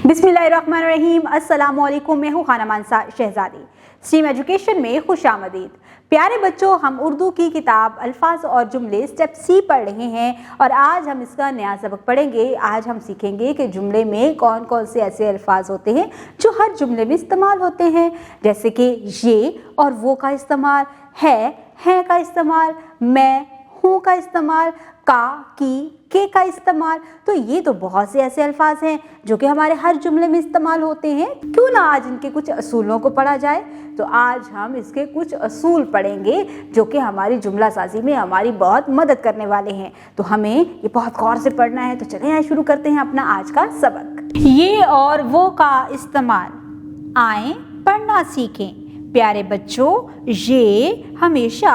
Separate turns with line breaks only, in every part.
बिस्मिल्लाहिर्रहमानिर्रहीम। अस्सलाम वालेकुम। मैं हूँ खाना मानसा शहजादी। स्ट्रीम एजुकेशन में खुशामदीद। प्यारे बच्चों, हम उर्दू की किताब अल्फाज और जुमले स्टेप सी पढ़ रहे हैं और आज हम इसका नया सबक पढ़ेंगे। आज हम सीखेंगे कि जुमले में कौन कौन से ऐसे अल्फाज होते हैं जो हर जुमले में इस्तेमाल होते हैं, जैसे कि ये और वो का इस्तेमाल, है का इस्तेमाल, मैं हूँ का इस्तेमाल, का, की, के का इस्तेमाल। तो ये तो बहुत से ऐसे अल्फाज हैं जो कि हमारे हर जुमले में इस्तेमाल होते हैं। क्यों ना आज इनके कुछ असूलों को पढ़ा जाए। तो आज हम इसके कुछ असूल पढ़ेंगे जो कि हमारी जुमला साजी में हमारी बहुत मदद करने वाले हैं। तो हमें ये बहुत गौर से पढ़ना है। तो चलें आज शुरू करते हैं अपना आज का सबक। ये और वो का इस्तेमाल, आए पढ़ना सीखें। प्यारे बच्चों, ये हमेशा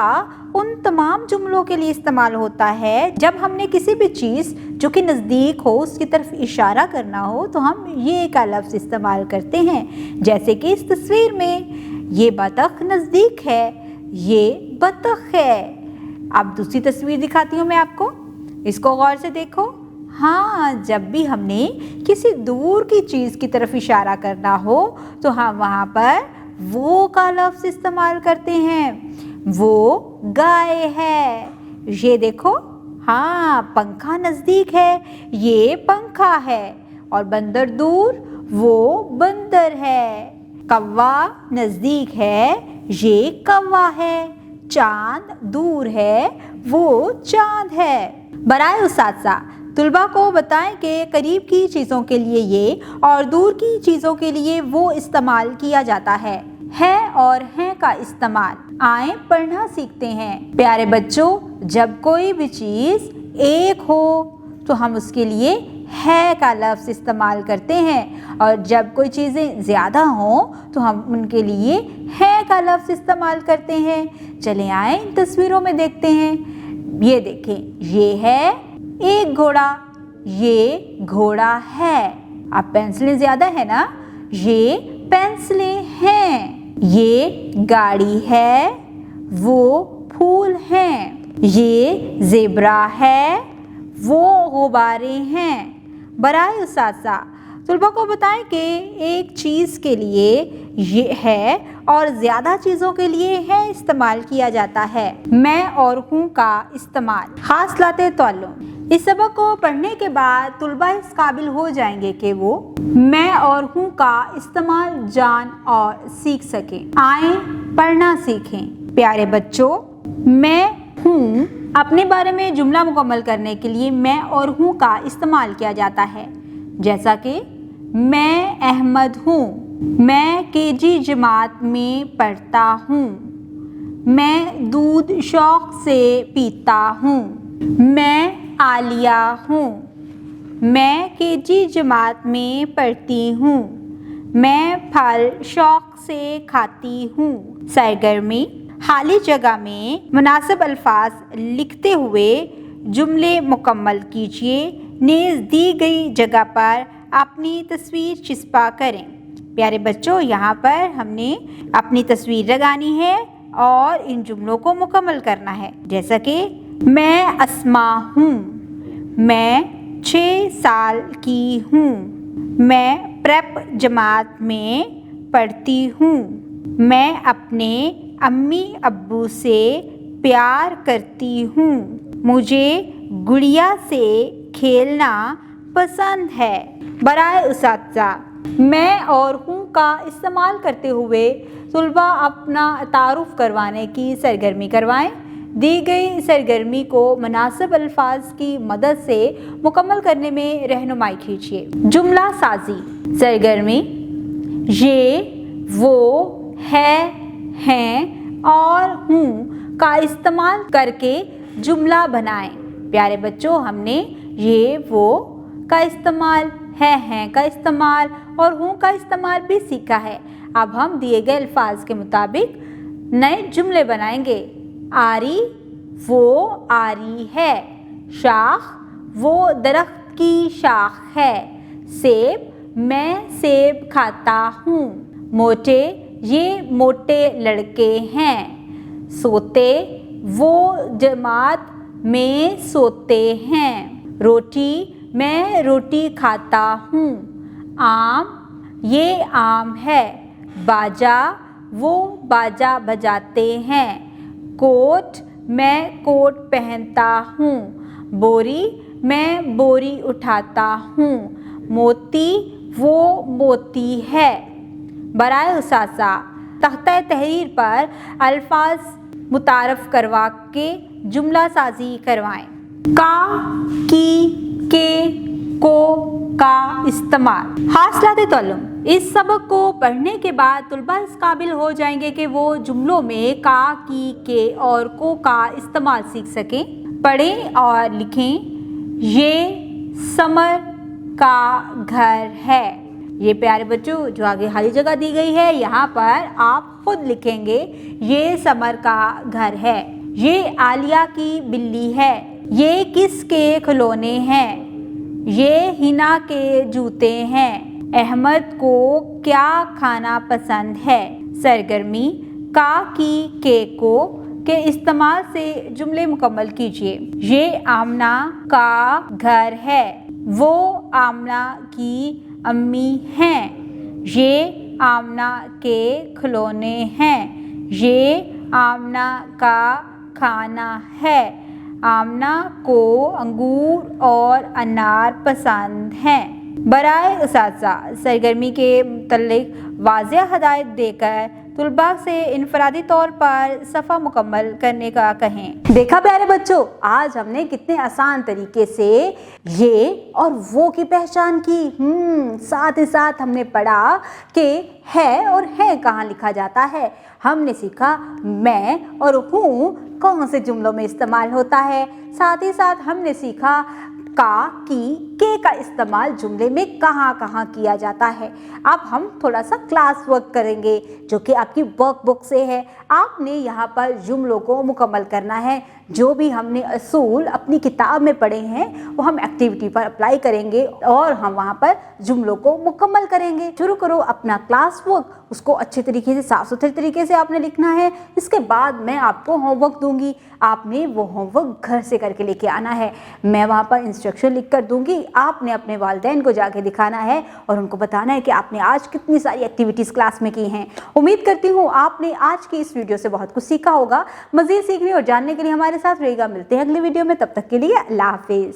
उन तमाम जुमलों के लिए इस्तेमाल होता है जब हमने किसी भी चीज़ जो कि नज़दीक हो उसकी तरफ इशारा करना हो तो हम ये का लफ्ज़ इस्तेमाल करते हैं। जैसे कि इस तस्वीर में ये बतख नज़दीक है, ये बतख है। अब दूसरी तस्वीर दिखाती हूँ मैं आपको, इसको गौर से देखो। हाँ, जब भी हमने किसी दूर की चीज़ की तरफ इशारा करना हो तो हम वहाँ पर वो का लफ्ज़ इस्तेमाल करते हैं। वो गाय है, ये देखो। हाँ, पंखा नज़दीक है, ये पंखा है। और बंदर दूर, वो बंदर है। कौवा नज़दीक है, ये कौवा है। चांद दूर है, वो चांद है। बराए उस्ताज़ा, तुलबा को बताएं कि करीब की चीज़ों के लिए ये और दूर की चीज़ों के लिए वो इस्तेमाल किया जाता है और हैं का इस्तेमाल। आए पढ़ना सीखते हैं। प्यारे बच्चों, जब कोई भी चीज़ एक हो तो हम उसके लिए है का लफ्ज़ इस्तेमाल करते हैं और जब कोई चीज़ें ज़्यादा हों तो हम उनके लिए है का लफ्ज़ इस्तेमाल करते हैं। चलें आए इन तस्वीरों में देखते हैं। ये देखें, ये है एक घोड़ा, ये घोड़ा है। अब पेंसिलें ज़्यादा है ना, ये पेंसिलें हैं। ये गाड़ी है, वो फूल हैं। ये ज़ेब्रा है, वो गुब्बारे हैं। बराए उस्ताज़ा, तुलबा को बताएं कि एक चीज़ के लिए ये है और ज़्यादा चीज़ों के लिए है इस्तेमाल किया जाता है। मैं और हूँ का इस्तेमाल। खास लाते ताल्लुम। इस सबक को पढ़ने के बाद तुलबा इस काबिल हो जाएंगे कि वो मैं और हूँ का इस्तेमाल जान और सीख सकें। आए पढ़ना सीखें। प्यारे बच्चों, मैं हूँ अपने बारे में जुमला मुकम्मल करने के लिए मैं और हूँ का इस्तेमाल किया जाता है। जैसा कि मैं अहमद हूँ, मैं केजी जमात में पढ़ता हूँ, मैं दूध शौक़ से पीता हूँ, मैं आलिया हूँ, मैं केजी जमात में पढ़ती हूँ, मैं फल शौक़ से खाती हूँ। सरगर्मी, खाली जगह में मुनासिब अल्फाज लिखते हुए जुमले मुकम्मल कीजिए। नेज़ दी गई जगह पर अपनी तस्वीर चिस्पा करें। प्यारे बच्चों, यहाँ पर हमने अपनी तस्वीर लगानी है और इन जुमलों को मुकम्मल करना है। जैसा कि मैं अस्मा हूँ, मैं 6 साल की हूँ, मैं प्रेप जमात में पढ़ती हूँ, मैं अपने अम्मी अब्बू से प्यार करती हूँ, मुझे गुड़िया से खेलना पसंद है। बराए उस्ताज़ा, मैं और हूँ का इस्तेमाल करते हुए तुलबा अपना तारुफ करवाने की सरगर्मी करवाएं। दी गई सरगर्मी को मुनासिब अल्फाज की मदद से मुकम्मल करने में रहनुमाई कीजिए। जुमला साजी। सरगर्मी, ये, वो, है, हैं और हूँ का इस्तेमाल करके जुमला बनाएं। प्यारे बच्चों, हमने ये, वो का इस्तेमाल, हैं का इस्तेमाल और हूँ का इस्तेमाल भी सीखा है। अब हम दिए गए अल्फाज के मुताबिक नए जुमले बनाएंगे। आरी, वो आरी है। शाख, वो दरख्त की शाख है। सेब, मैं सेब खाता हूँ। मोटे, ये मोटे लड़के हैं। सोते, वो जमात में सोते हैं। रोटी, मैं रोटी खाता हूँ। आम, ये आम है। बाजा, वो बाजा बजाते हैं। कोट, मैं कोट पहनता हूँ। बोरी, मैं बोरी उठाता हूँ। मोती, वो मोती है। बराए उसासा, तख्ता तहरीर पर अल्फाज मुतारफ करवा के जुमला साजी करवाएं। का, की, के, को का इस्तेमाल। हासिलात ताल्लुम, इस सबक को पढ़ने के बाद तुलबा इस काबिल हो जाएंगे कि वो जुमलों में का, की, के और को का इस्तेमाल सीख सकें। पढ़ें और लिखें। ये समर का घर है। ये प्यारे बच्चों जो आगे खाली जगह दी गई है यहाँ पर आप खुद लिखेंगे ये समर का घर है। ये आलिया की बिल्ली है। ये किसके खिलौने हैं? ये हिना के जूते हैं। अहमद को क्या खाना पसंद है? सरगर्मी, का, की, के के इस्तेमाल से जुमले मुकम्मल कीजिए। ये आमना का घर है। वो आमना की अम्मी हैं। ये आमना के खिलौने हैं। ये आमना का खाना है। आमना को अंगूर और अनार पसंद हैं। बराए उसासा, सरगर्मी के मुतल्लिक वाज़ेह हदायत देकर तुलबा से इनफरादी तौर पर सफ़ा मुकम्मल करने का कहें। देखा प्यारे बच्चों, आज हमने कितने आसान तरीके से ये और वो की पहचान की। साथ ही साथ हमने पढ़ा कि है और है कहाँ लिखा जाता है। हमने सीखा मैं और हूँ कौन से जुमलों में इस्तेमाल होता है। साथ ही साथ हमने सीखा का, की, के का इस्तेमाल जुमले में कहाँ कहाँ किया जाता है। अब हम थोड़ा सा क्लास वर्क करेंगे जो कि आपकी वर्कबुक से है। आपने यहाँ पर जुमलों को मुकम्मल करना है। जो भी हमने असूल अपनी किताब में पढ़े हैं वो हम एक्टिविटी पर अप्लाई करेंगे और हम वहाँ पर जुमलों को मुकम्मल करेंगे। शुरू करो अपना क्लास वर्क, उसको अच्छे तरीके से साफ सुथरे तरीके से आपने लिखना है। इसके बाद मैं आपको होमवर्क दूंगी, आपने वो होमवर्क घर से करके लेके आना है। मैं वहाँ पर इंस्ट्रक्शन लिख कर दूंगी, आपने अपने वालिदैन को जाके दिखाना है और उनको बताना है कि आपने आज कितनी सारी एक्टिविटीज़ क्लास में की हैं। उम्मीद करती हूँ आपने आज की इस वीडियो से बहुत कुछ सीखा होगा। मज़ीद सीखने और जानने के लिए हमारे साथ रहेगा। मिलते हैं अगले वीडियो में, तब तक के लिए अल्लाह हाफिज़।